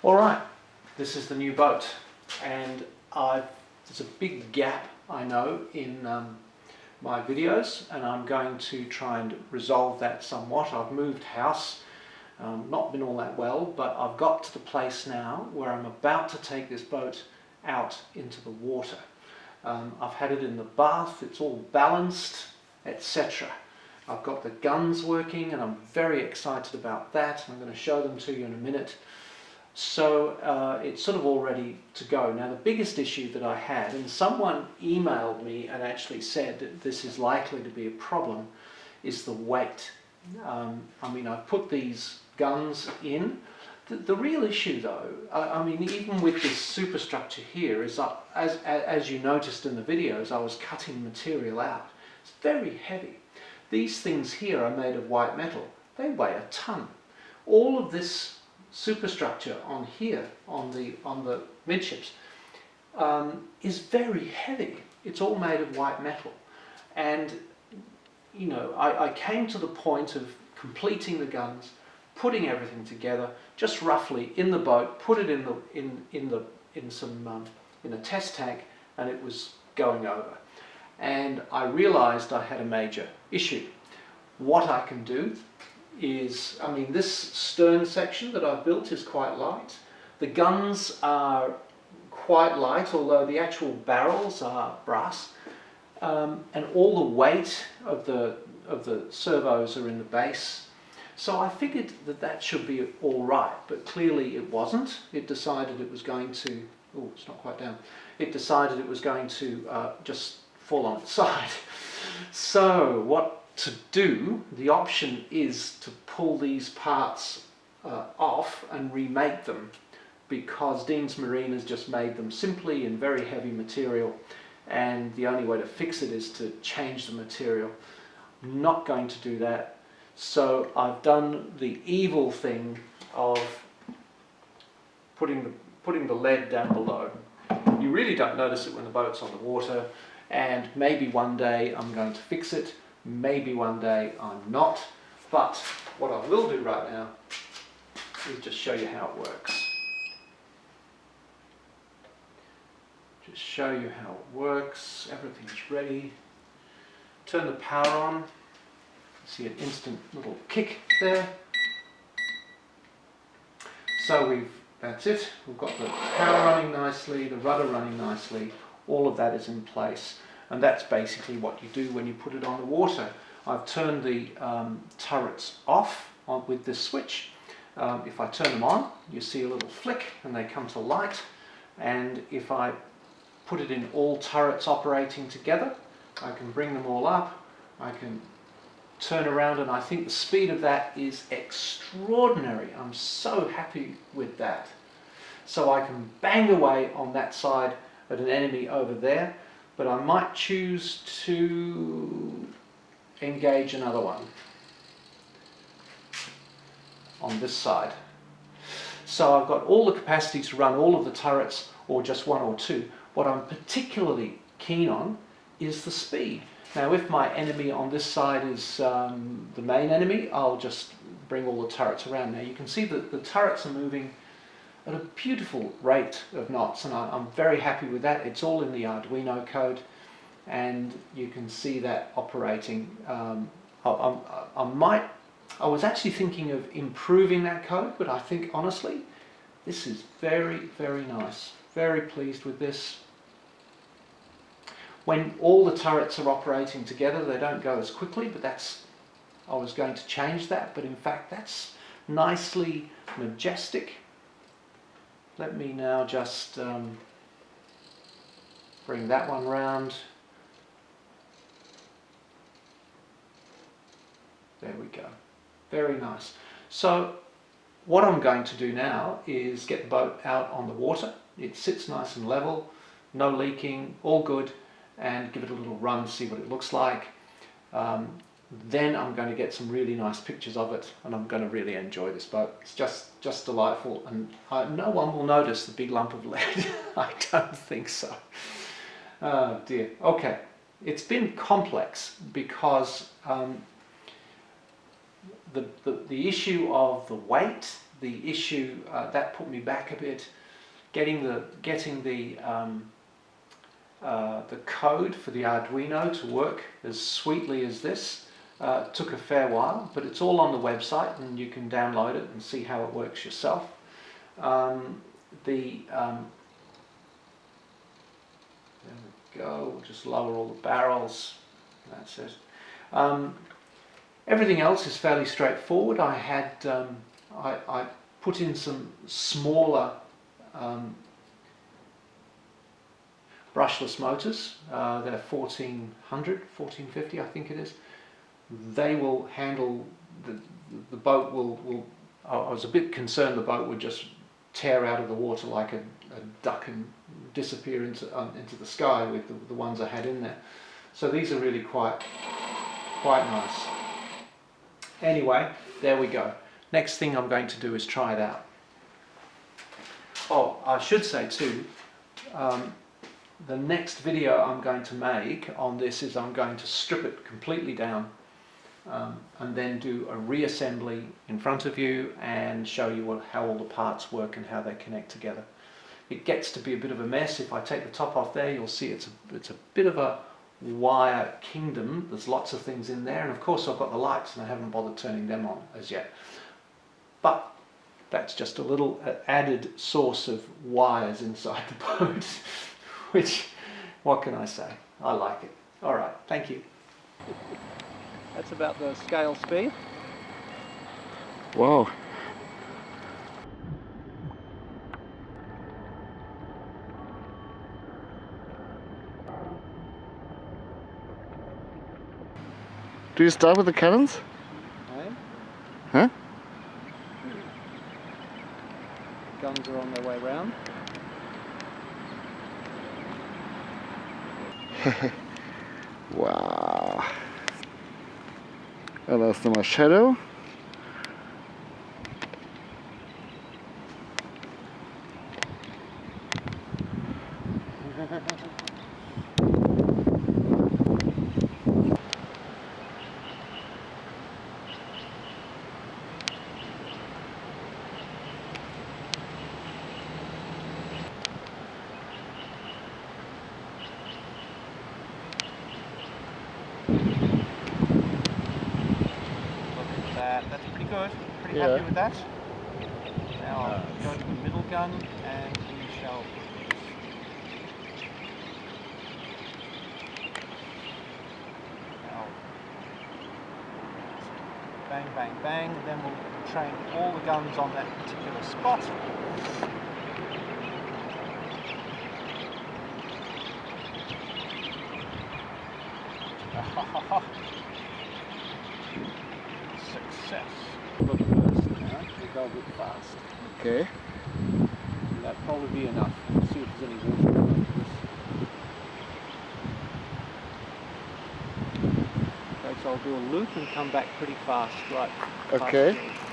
Alright, this is the new boat, and there's a big gap, I know, in my videos, and I'm going to try and resolve that somewhat. I've moved house, not been all that well, but I've got to the place now where I'm about to take this boat out into the water. I've had it in the bath, it's all balanced, etc. I've got the guns working and I'm very excited about that. I'm going to show them to you in a minute. So it's sort of all ready to go. Now the biggest issue that I had, and someone emailed me and actually said that this is likely to be a problem, is the weight. I mean, I've put these guns in. The real issue though, I mean, even with this superstructure here, is as you noticed in the videos, I was cutting material out. It's very heavy. These things here are made of white metal. They weigh a ton. All of this superstructure on here, on the midships, is very heavy. It's all made of white metal. And, you know, I came to the point of completing the guns, putting everything together, just roughly in the boat, put it in a test tank, and it was going over. And I realized I had a major issue. What I can do is, I mean, this stern section that I've built is quite light. The guns are quite light, although the actual barrels are brass. And all the weight of the servos are in the base. So I figured that that should be all right, but clearly it wasn't. It decided it was going to, oh, it's not quite down. It decided it was going to just fall on its side. So what to do, the option is to pull these parts off and remake them, because Dean's Marine has just made them simply in very heavy material, and the only way to fix it is to change the material. I'm not going to do that. So I've done the evil thing of putting the lead down below. You really don't notice it when the boat's on the water, and maybe one day I'm going to fix it, maybe one day I'm not. But what I will do right now is just show you how it works. Just show you how it works. Everything's ready. Turn the power on. See an instant little kick there. So that's it. We've got the power running nicely, the rudder running nicely. All of that is in place. And that's basically what you do when you put it on the water. I've turned the turrets off with this switch. If I turn them on, you see a little flick and they come to light. And if I put it in all turrets operating together, I can bring them all up. I can turn around, and I think the speed of that is extraordinary. I'm so happy with that. So I can bang away on that side at an enemy over there, but I might choose to engage another one on this side. So I've got all the capacity to run all of the turrets, or just one or two. What I'm particularly keen on is the speed. Now if my enemy on this side is the main enemy, I'll just bring all the turrets around. Now you can see that the turrets are moving at a beautiful rate of knots, and I'm very happy with that. It's all in the Arduino code, and you can see that operating. I was actually thinking of improving that code, but I think honestly this is very, very nice. Very pleased with this. When all the turrets are operating together, they don't go as quickly, but I was going to change that, but in fact that's nicely majestic. Let me now just bring that one round. There we go. Very nice. So what I'm going to do now is get the boat out on the water. It sits nice and level, no leaking, all good, and give it a little run, see what it looks like. Then I'm going to get some really nice pictures of it, and I'm going to really enjoy this boat. It's just delightful, and no one will notice the big lump of lead. I don't think so. Oh dear. Okay, it's been complex because the issue of the weight the issue that put me back a bit. Getting the code for the Arduino to work as sweetly as this took a fair while, but it's all on the website and you can download it and see how it works yourself. There we go. We'll just lower all the barrels. That's it. Everything else is fairly straightforward. I had I put in some smaller brushless motors. They're 1400, 1450, I think it is. They will handle the boat. I was a bit concerned the boat would just tear out of the water like a duck and disappear into the sky with the ones I had in there. So these are really quite nice. Anyway, there we go. Next thing I'm going to do is try it out. Oh, I should say too, the next video I'm going to make on this is I'm going to strip it completely down and then do a reassembly in front of you and show you how all the parts work and how they connect together. It gets to be a bit of a mess. If I take the top off there, you'll see it's a bit of a wire kingdom. There's lots of things in there, and of course I've got the lights and I haven't bothered turning them on as yet. But that's just a little added source of wires inside the boat, which, what can I say? I like it. All right, thank you. That's about the scale speed. Wow. Do you start with the cannons? I am. Huh? Guns are on their way round. Wow. And that's my shadow. That's pretty good. Pretty Yeah. happy with that. Now I'll go to the middle gun and we shall now bang, bang, bang. Then we'll train all the guns on that particular spot. Success. Look first now, we'll go a bit fast. Okay. That'll probably be enough. We'll see if there's any water going into this. Okay, so I'll do a loop and come back pretty fast, right? Okay. Fast.